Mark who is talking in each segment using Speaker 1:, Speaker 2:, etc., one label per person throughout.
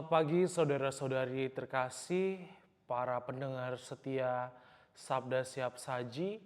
Speaker 1: Selamat pagi saudara-saudari terkasih, para pendengar setia Sabda Siap Saji.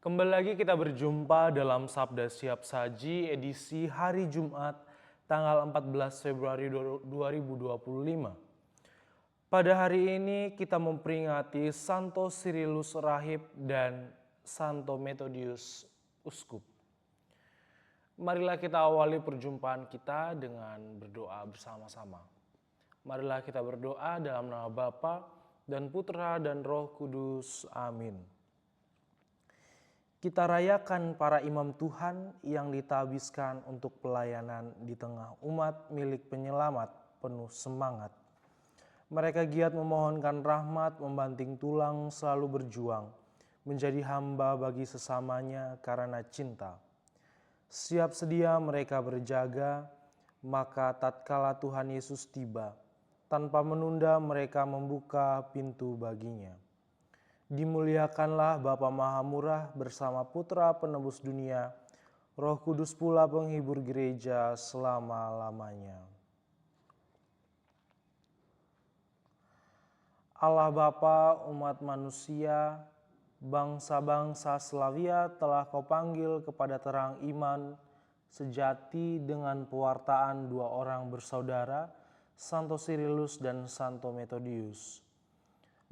Speaker 1: Kembali lagi kita berjumpa dalam Sabda Siap Saji edisi hari Jumat tanggal 14 Februari 2025. Pada hari ini kita memperingati Santo Cyrillus Rahib dan Santo Methodius Uskup. Marilah kita awali perjumpaan kita dengan berdoa bersama-sama. Marilah kita berdoa dalam nama Bapa dan Putra dan Roh Kudus. Amin. Kita rayakan para imam Tuhan yang ditabiskan untuk pelayanan di tengah umat milik penyelamat penuh semangat. Mereka giat memohonkan rahmat, membanting tulang, selalu berjuang, menjadi hamba bagi sesamanya karena cinta. Siap sedia mereka berjaga, maka tatkala Tuhan Yesus tiba, tanpa menunda mereka membuka pintu baginya. Dimuliakanlah Bapa Maha Murah bersama Putra Penebus dunia, Roh Kudus pula penghibur gereja selama-lamanya. Allah Bapa umat manusia, bangsa-bangsa Slavia telah Kau panggil kepada terang iman sejati dengan pewartaan dua orang bersaudara, Santo Cyrillus dan Santo Methodius.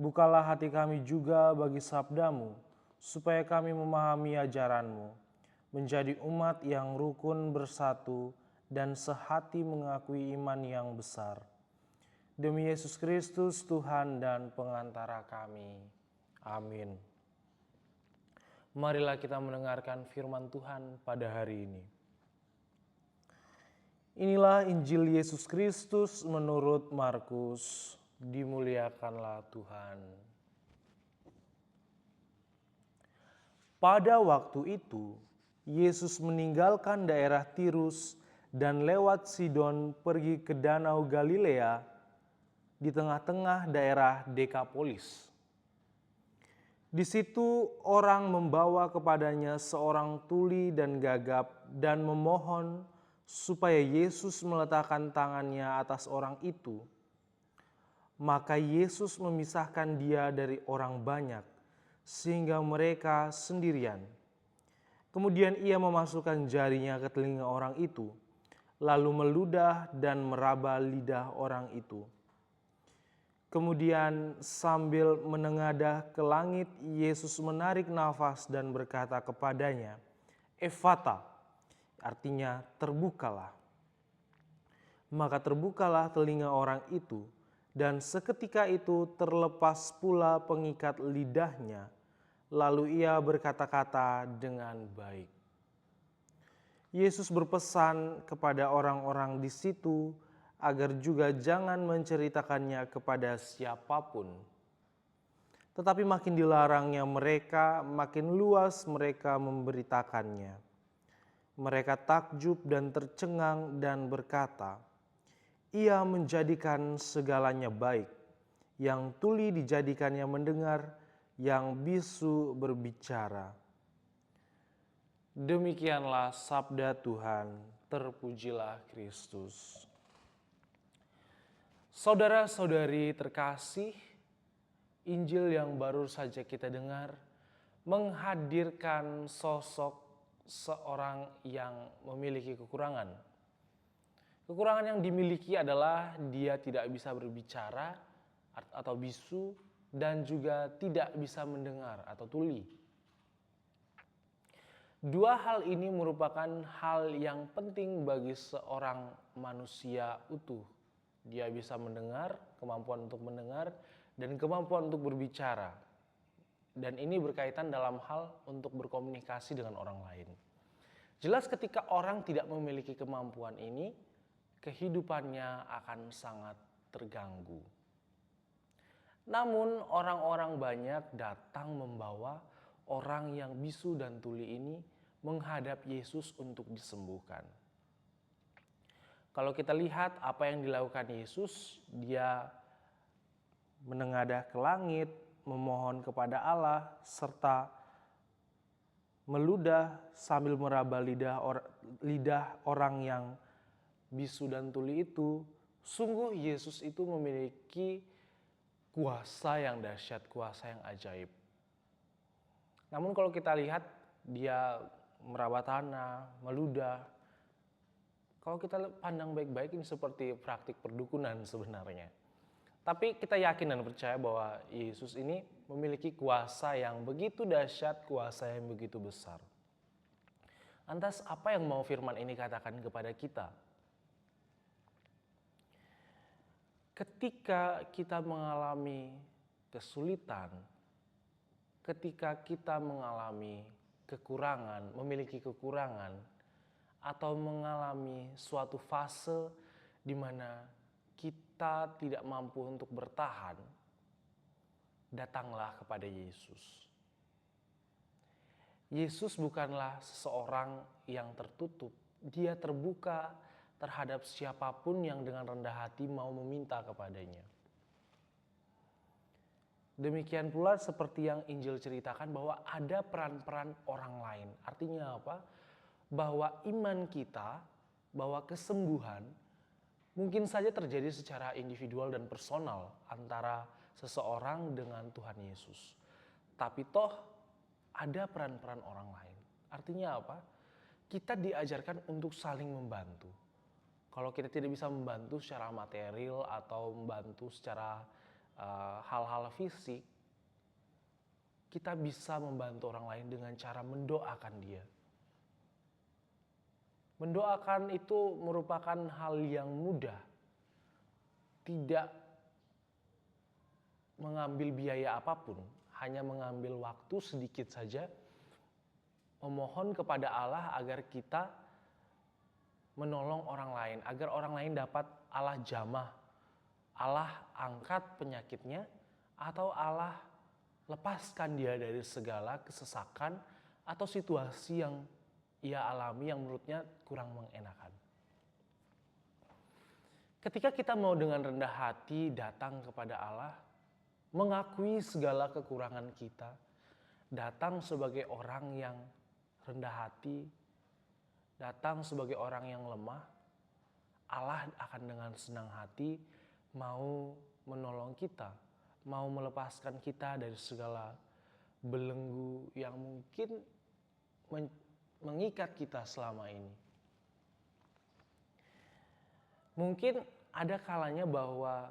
Speaker 1: Bukalah hati kami juga bagi sabdamu, supaya kami memahami ajaranmu, menjadi umat yang rukun bersatu dan sehati mengakui iman yang besar. Demi Yesus Kristus Tuhan dan pengantara kami. Amin. Marilah kita mendengarkan firman Tuhan pada hari ini. Inilah Injil Yesus Kristus menurut Markus. Dimuliakanlah Tuhan. Pada waktu itu, Yesus meninggalkan daerah Tirus dan lewat Sidon pergi ke Danau Galilea di tengah-tengah daerah Dekapolis. Di situ orang membawa kepadanya seorang tuli dan gagap dan memohon supaya Yesus meletakkan tangannya atas orang itu. Maka Yesus memisahkan dia dari orang banyak, sehingga mereka sendirian. Kemudian ia memasukkan jarinya ke telinga orang itu, lalu meludah dan meraba lidah orang itu. Kemudian sambil menengadah ke langit, Yesus menarik nafas dan berkata kepadanya, "Efata," artinya terbukalah. Maka terbukalah telinga orang itu, dan seketika itu terlepas pula pengikat lidahnya, lalu ia berkata-kata dengan baik. Yesus berpesan kepada orang-orang di situ agar juga jangan menceritakannya kepada siapapun. Tetapi makin dilarangnya mereka, makin luas mereka memberitakannya. Mereka takjub dan tercengang dan berkata, "Ia menjadikan segalanya baik, yang tuli dijadikannya mendengar, yang bisu berbicara." Demikianlah sabda Tuhan, terpujilah Kristus. Saudara-saudari terkasih, Injil yang baru saja kita dengar menghadirkan sosok seorang yang memiliki kekurangan. Kekurangan yang dimiliki adalah dia tidak bisa berbicara atau bisu dan juga tidak bisa mendengar atau tuli. Dua hal ini merupakan hal yang penting bagi seorang manusia utuh. Dia bisa mendengar, kemampuan untuk mendengar, dan kemampuan untuk berbicara. Dan ini berkaitan dalam hal untuk berkomunikasi dengan orang lain. Jelas ketika orang tidak memiliki kemampuan ini, kehidupannya akan sangat terganggu. Namun orang-orang banyak datang membawa orang yang bisu dan tuli ini menghadap Yesus untuk disembuhkan. Kalau kita lihat apa yang dilakukan Yesus, dia menengadah ke langit, memohon kepada Allah, serta meludah sambil meraba lidah orang yang bisu dan tuli itu, Sungguh Yesus itu memiliki kuasa yang dahsyat, kuasa yang ajaib. Namun kalau kita lihat dia merawat tanah, meludah. Kalau kita pandang baik-baik ini seperti praktik perdukunan sebenarnya. Tapi kita yakin dan percaya bahwa Yesus ini memiliki kuasa yang begitu dahsyat, kuasa yang begitu besar. Lantas apa yang mau firman ini katakan kepada kita? Ketika kita mengalami kesulitan, ketika kita mengalami kekurangan, memiliki kekurangan, atau mengalami suatu fase di mana kita tidak mampu untuk bertahan, datanglah kepada Yesus. Yesus bukanlah seseorang yang tertutup, dia terbuka terhadap siapapun yang dengan rendah hati mau meminta kepadanya. Demikian pula seperti yang Injil ceritakan bahwa ada peran-peran orang lain. Artinya apa? Bahwa iman kita, bahwa kesembuhan mungkin saja terjadi secara individual dan personal antara seseorang dengan Tuhan Yesus. Tapi toh ada peran-peran orang lain. Artinya apa? Kita diajarkan untuk saling membantu. Kalau kita tidak bisa membantu secara material atau membantu secara hal-hal fisik, kita bisa membantu orang lain dengan cara mendoakan dia. Mendoakan itu merupakan hal yang mudah, tidak mengambil biaya apapun, hanya mengambil waktu sedikit saja, memohon kepada Allah agar kita menolong orang lain, agar orang lain dapat Allah jamah, Allah angkat penyakitnya, atau Allah lepaskan dia dari segala kesesakan atau situasi yang ia alami yang menurutnya kurang mengenakan. Ketika kita mau dengan rendah hati datang kepada Allah, mengakui segala kekurangan kita, datang sebagai orang yang rendah hati, datang sebagai orang yang lemah, Allah akan dengan senang hati mau menolong kita, mau melepaskan kita dari segala belenggu yang mungkin mengikat kita selama ini. Mungkin ada kalanya bahwa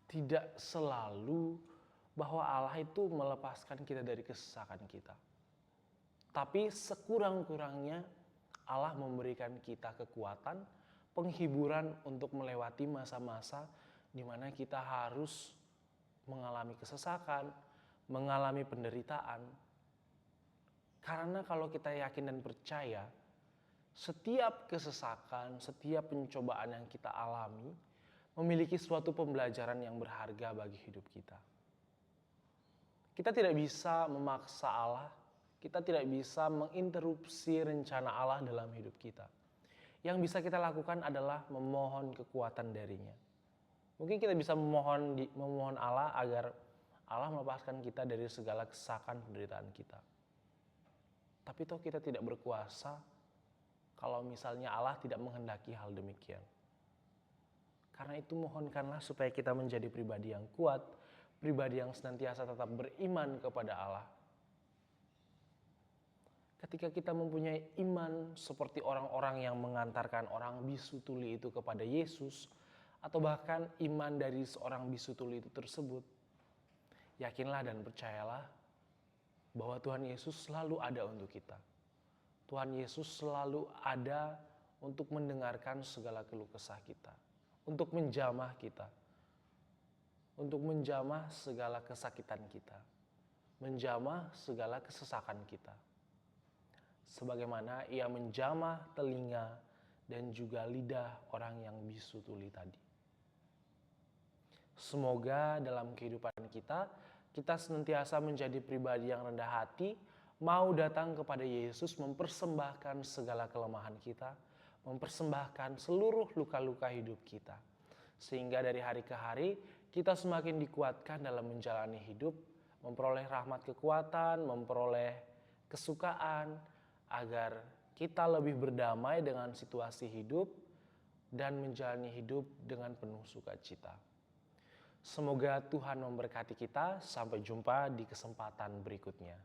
Speaker 1: tidak selalu bahwa Allah itu melepaskan kita dari kesesakan kita. Tapi sekurang-kurangnya Allah memberikan kita kekuatan, penghiburan untuk melewati masa-masa di mana kita harus mengalami kesesakan, mengalami penderitaan. Karena kalau kita yakin dan percaya, setiap kesesakan, setiap pencobaan yang kita alami memiliki suatu pembelajaran yang berharga bagi hidup kita. Kita tidak bisa memaksa Allah, kita tidak bisa menginterupsi rencana Allah dalam hidup kita. Yang bisa kita lakukan adalah memohon kekuatan darinya. Mungkin kita bisa memohon Allah agar Allah melepaskan kita dari segala kesesakan penderitaan kita. Tapi toh kita tidak berkuasa kalau misalnya Allah tidak menghendaki hal demikian. Karena itu mohonkanlah supaya kita menjadi pribadi yang kuat, pribadi yang senantiasa tetap beriman kepada Allah. Ketika kita mempunyai iman seperti orang-orang yang mengantarkan orang bisu tuli itu kepada Yesus, atau bahkan iman dari seorang bisu tuli itu tersebut, yakinlah dan percayalah bahwa Tuhan Yesus selalu ada untuk kita. Tuhan Yesus selalu ada untuk mendengarkan segala keluh kesah kita, untuk menjamah kita, untuk menjamah segala kesakitan kita, menjamah segala kesesakan kita. Sebagaimana ia menjamah telinga dan juga lidah orang yang bisu tuli tadi. Semoga dalam kehidupan kita senantiasa menjadi pribadi yang rendah hati, mau datang kepada Yesus mempersembahkan segala kelemahan kita, mempersembahkan seluruh luka-luka hidup kita. Sehingga dari hari ke hari kita semakin dikuatkan dalam menjalani hidup, memperoleh rahmat kekuatan, memperoleh kesukaan, agar kita lebih berdamai dengan situasi hidup, dan menjalani hidup dengan penuh sukacita. Semoga Tuhan memberkati kita. Sampai jumpa di kesempatan berikutnya.